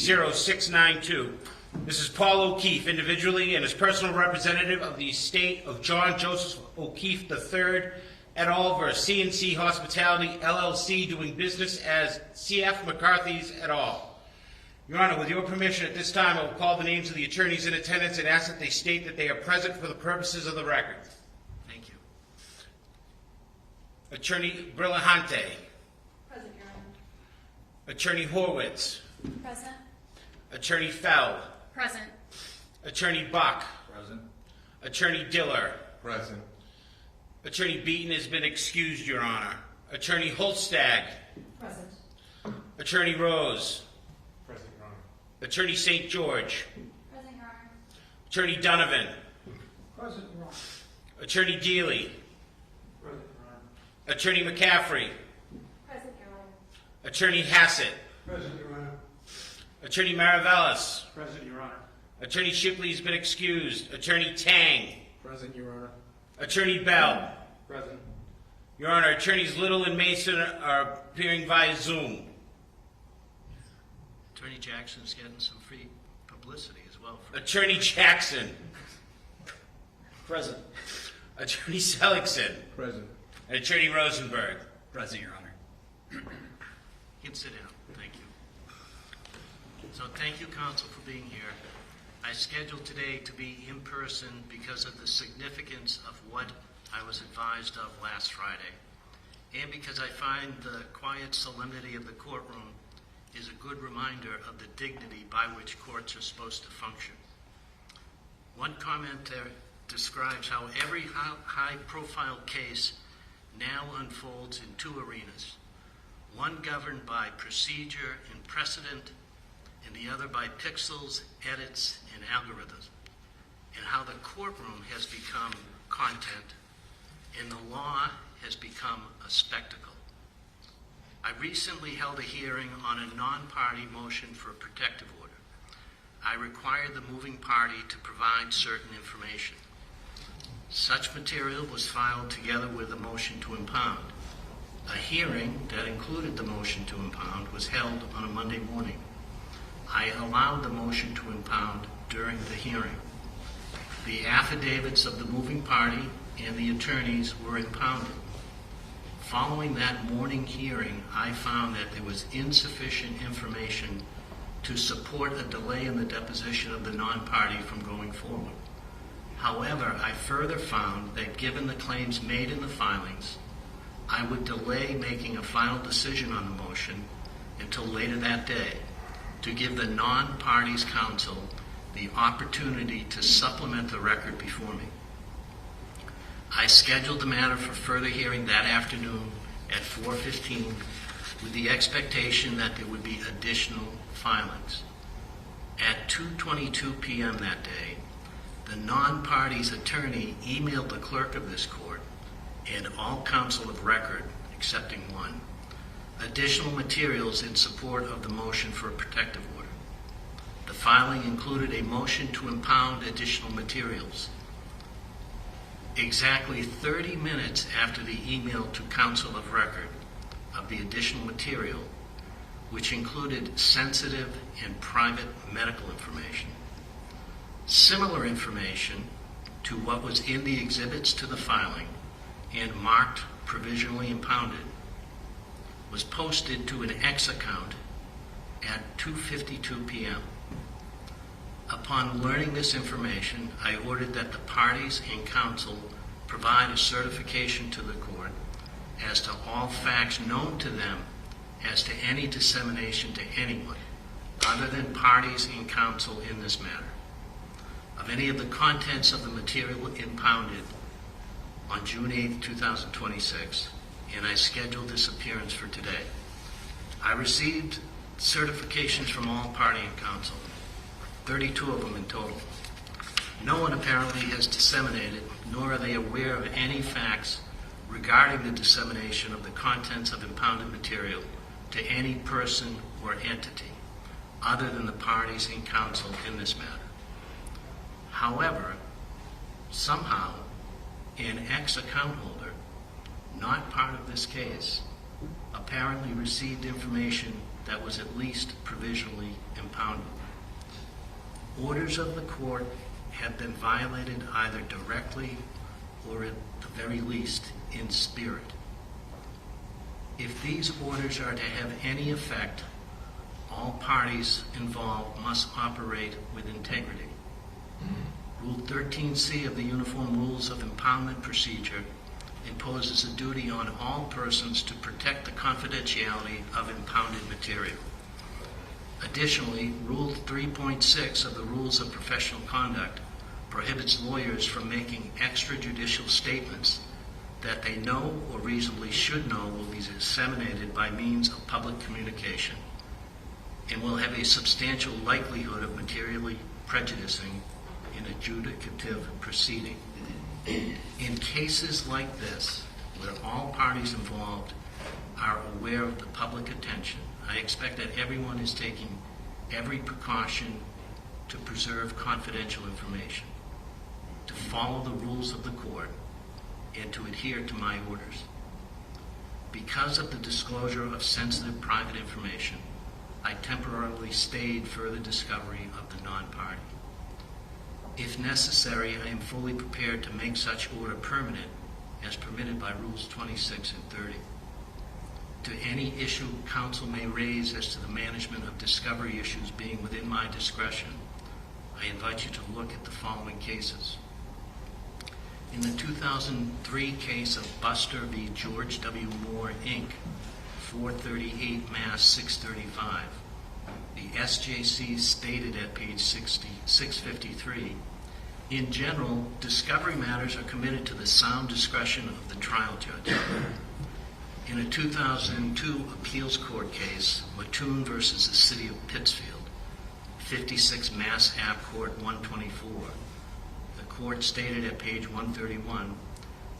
C0692. This is Paul O'Keefe, individually and as personal representative of the estate of John Joseph O'Keefe III, et al. Versus C&C Hospitality, LLC, doing business as C.F. McCarthy's, et al. Your Honor, with your permission, at this time, I will call the names of the attorneys in attendance and ask that they state that they are present for the purposes of the record. Thank you. Attorney Brillahante. Present, Your Honor. Attorney Horwitz. Present. Attorney Fell. Present. Attorney Buck. Present. Attorney Diller. Present. Attorney Beaton has been excused, Your Honor. Attorney Holstag. Present. Attorney Rose. Present, Your Honor. Attorney St. George. Present, Your Honor. Attorney Donovan. Present, Your Honor. Attorney Deely. Present, Your Honor. Attorney McCaffrey. Present, Your Honor. Attorney Hassett. Present, Your Honor. Attorney Maravellis. Present, Your Honor. Attorney Shipley has been excused. Attorney Tang. Present, Your Honor. Attorney Bell. Present. Your Honor, Attorneys Little and Mason are appearing via Zoom. Attorney Jackson's getting some free publicity as well. Attorney Jackson. Present. Attorney Seligson. Present. And Attorney Rosenberg. Present, Your Honor. You can sit down. Thank you. So thank you, counsel, for being here. I scheduled today to be in person because of the significance of what I was advised of last Friday, and because I find the quiet solemnity of the courtroom is a good reminder of the dignity by which courts are supposed to function. One commenter describes how every high-profile case now unfolds in two arenas, one governed by procedure and precedent, and the other by pixels, edits, and algorithms, and how the courtroom has become content and the law has become a spectacle. I recently held a hearing on a non-party motion for a protective order. I required the moving party to provide certain information. Such material was filed together with the motion to impound. A hearing that included the motion to impound was held on a Monday morning. I allowed the motion to impound during the hearing. The affidavits of the moving party and the attorneys were impounded. Following that morning hearing, I found that there was insufficient information to support a delay in the deposition of the non-party from going forward. However, I further found that given the claims made in the filings, I would delay making a final decision on the motion until later that day to give the non-party's counsel the opportunity to supplement the record before me. I scheduled the matter for further hearing that afternoon at 4:15 with the expectation that there would be additional filings. At 2:22 p.m. that day, the non-party's attorney emailed the clerk of this court and all counsel of record, excepting one, additional materials in support of the motion for a protective order. The filing included a motion to impound additional materials. Exactly 30 minutes after the email to counsel of record of the additional material, which included sensitive and private medical information, similar information to what was in the exhibits to the filing and marked provisionally impounded, was posted to an X account at 2:52 p.m. Upon learning this information, I ordered that the parties and counsel provide a certification to the court as to all facts known to them as to any dissemination to anyone other than parties and counsel in this matter of any of the contents of the material impounded on June 8, 2026, and I scheduled this appearance for today. I received certifications from all party and counsel, 32 of them in total. No one apparently has disseminated, nor are they aware of any facts regarding the dissemination of the contents of impounded material to any person or entity other than the parties and counsel in this matter. However, somehow, an ex-account holder, not part of this case, apparently received information that was at least provisionally impounded. Orders of the court have been violated either directly or at the very least in spirit. If these orders are to have any effect, all parties involved must operate with integrity. Rule 13C of the Uniform Rules of Impoundment Procedure imposes a duty on all persons to protect the confidentiality of impounded material. Additionally, Rule 3.6 of the Rules of Professional Conduct prohibits lawyers from making extrajudicial statements that they know or reasonably should know will be disseminated by means of public communication and will have a substantial likelihood of materially prejudicing an adjudicative proceeding. In cases like this, where all parties involved are aware of the public attention, I expect that everyone is taking every precaution to preserve confidential information, to follow the rules of the court, and to adhere to my orders. Because of the disclosure of sensitive private information, I temporarily stayed further discovery of the non-party. If necessary, I am fully prepared to make such order permanent as permitted by Rules 26 and 30. To any issue counsel may raise as to the management of discovery issues being within my discretion, I invite you to look at the following cases. In the 2003 case of Buster v. George W. Moore, Inc., 438 Mass. 635, the SJC stated at page 653, in general, discovery matters are committed to the sound discretion of the trial judge. In a 2002 appeals court case, Mattoon versus the City of Pittsfield, 56 Mass. Ave. Court 124, the court stated at page 131,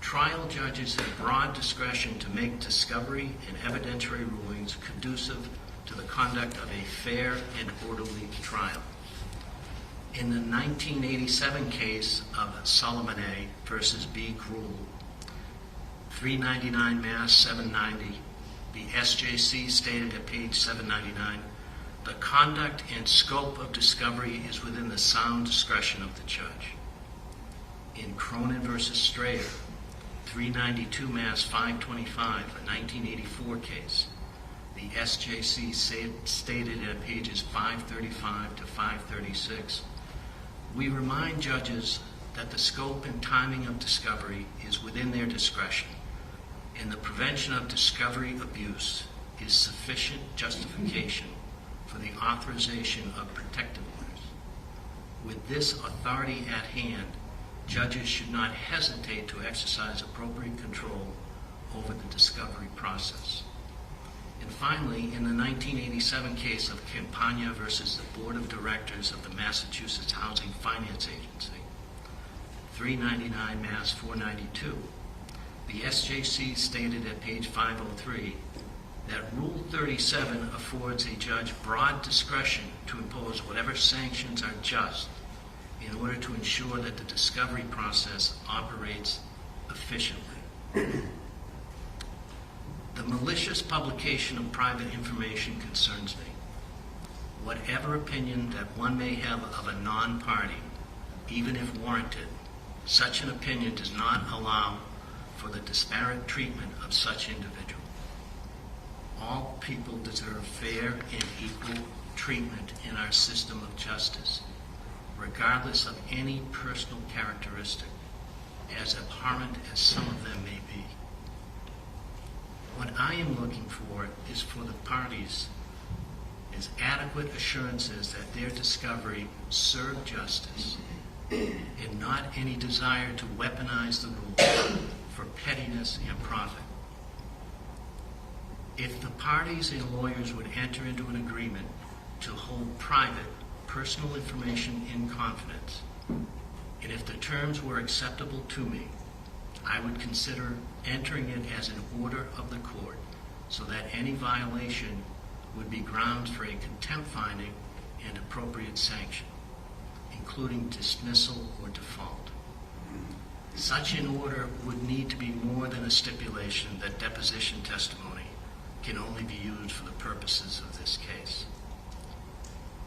trial judges have broad discretion to make discovery and evidentiary rulings conducive to the conduct of a fair and orderly trial. In the 1987 case of Solomon A. versus B. Gruel, 399 Mass. 790, the SJC stated at page 799, the conduct and scope of discovery is within the sound discretion of the judge. In Cronin versus Strayer, 392 Mass. 525, a 1984 case, the SJC stated at pages 535 to 536, we remind judges that the scope and timing of discovery is within their discretion, and the prevention of discovery abuse is sufficient justification for the authorization of protective orders. With this authority at hand, judges should not hesitate to exercise appropriate control over the discovery process. And finally, in the 1987 case of Campagna versus the Board of Directors of the Massachusetts Housing Finance Agency, 399 Mass. 492, the SJC stated at page 503 that Rule 37 affords a judge broad discretion to impose whatever sanctions are just in order to ensure that the discovery process operates efficiently. The malicious publication of private information concerns me. Whatever opinion that one may have of a non-party, even if warranted, such an opinion does not allow for the disparate treatment of such individual. All people deserve fair and equal treatment in our system of justice, regardless of any personal characteristic, as abhorrent as some of them may be. What I am looking for is for the parties is adequate assurances that their discovery served justice and not any desire to weaponize the rules for pettiness and profit. If the parties and lawyers would enter into an agreement to hold private, personal information in confidence, and if the terms were acceptable to me, I would consider entering it as an order of the court so that any violation would be grounds for a contempt finding and appropriate sanction, including dismissal or default. Such an order would need to be more than a stipulation that deposition testimony can only be used for the purposes of this case.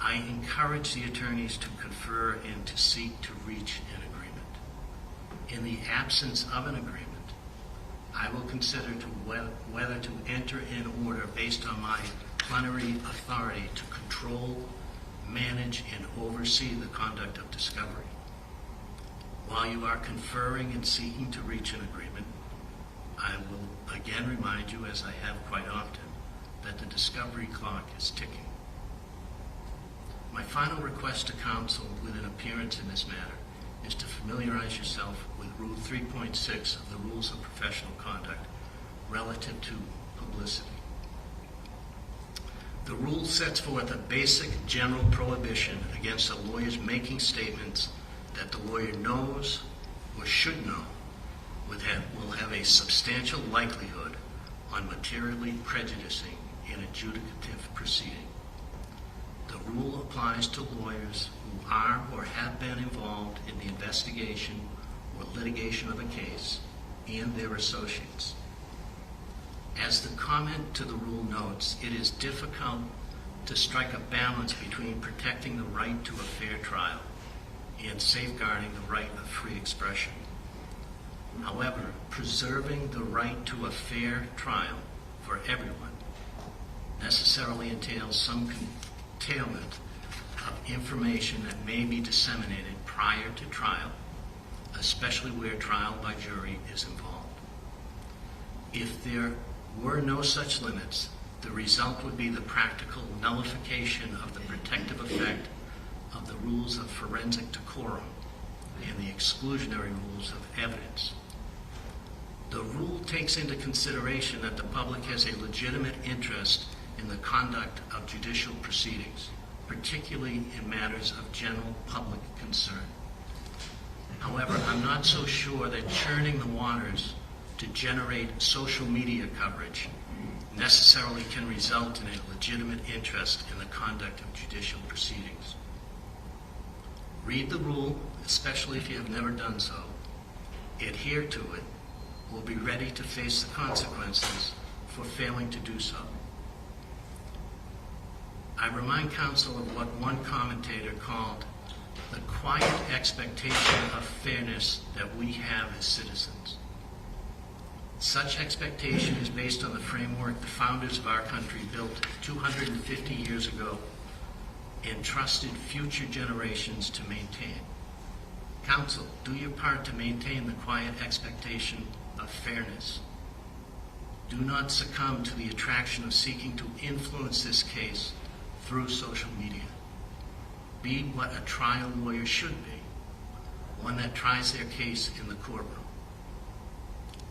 I encourage the attorneys to confer and to seek to reach an agreement. In the absence of an agreement, I will consider whether to enter in order based on my plenary authority to control, manage, and oversee the conduct of discovery. While you are conferring and seeking to reach an agreement, I will again remind you, as I have quite often, that the discovery clock is ticking. My final request to counsel with an appearance in this matter is to familiarize yourself with Rule 3.6 of the Rules of Professional Conduct relative to publicity. The rule sets forth a basic general prohibition against a lawyer's making statements that the lawyer knows or should know will have a substantial likelihood on materially prejudicing an adjudicative proceeding. The rule applies to lawyers who are or have been involved in the investigation or litigation of a case and their associates. As the comment to the rule notes, it is difficult to strike a balance between protecting the right to a fair trial and safeguarding the right of free expression. However, preserving the right to a fair trial for everyone necessarily entails some curtailment of information that may be disseminated prior to trial, especially where trial by jury is involved. If there were no such limits, the result would be the practical nullification of the protective effect of the rules of forensic decorum and the exclusionary rules of evidence. The rule takes into consideration that the public has a legitimate interest in the conduct of judicial proceedings, particularly in matters of general public concern. However, I'm not so sure that churning the waters to generate social media coverage necessarily can result in a legitimate interest in the conduct of judicial proceedings. Read the rule, especially if you have never done so, adhere to it, or be ready to face the consequences for failing to do so. I remind counsel of what one commentator called the quiet expectation of fairness that we have as citizens. Such expectation is based on the framework the founders of our country built 250 years ago and trusted future generations to maintain. Counsel, do your part to maintain the quiet expectation of fairness. Do not succumb to the attraction of seeking to influence this case through social media. Be what a trial lawyer should be, one that tries their case in the courtroom.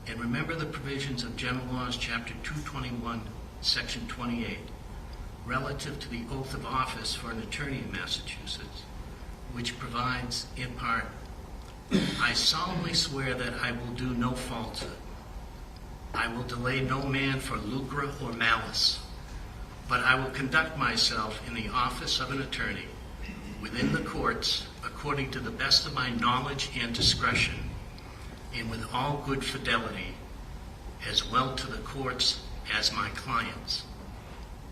And remember the provisions of General Laws, Chapter 221, Section 28, relative to the oath of office for an attorney in Massachusetts, which provides, in part, I solemnly swear that I will do no falsehood. I will delay no man for lucre or malice, but I will conduct myself in the office of an attorney within the courts according to the best of my knowledge and discretion, and with all good fidelity, as well to the courts as my clients.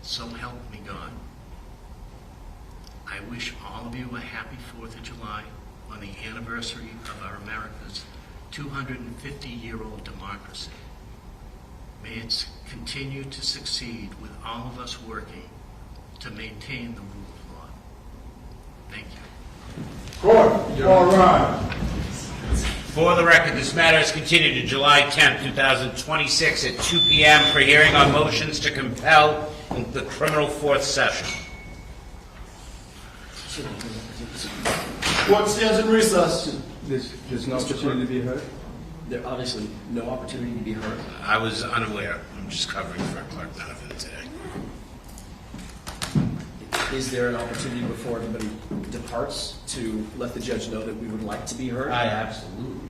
So help me God. I wish all of you a happy 4th of July on the anniversary of our America's 250-year-old democracy. May it continue to succeed with all of us working to maintain the rule of law. Thank you. Court, all rise. For the record, this matter is continued to July 10th, 2026 at 2 p.m. for hearing on motions to compel the criminal fourth session. Court stands in recess. There's no opportunity to be heard? There obviously no opportunity to be heard. I was unaware. I'm just covering for Clerk Donovan today. Is there an opportunity before everybody departs to let the judge know that we would like to be heard? Absolutely.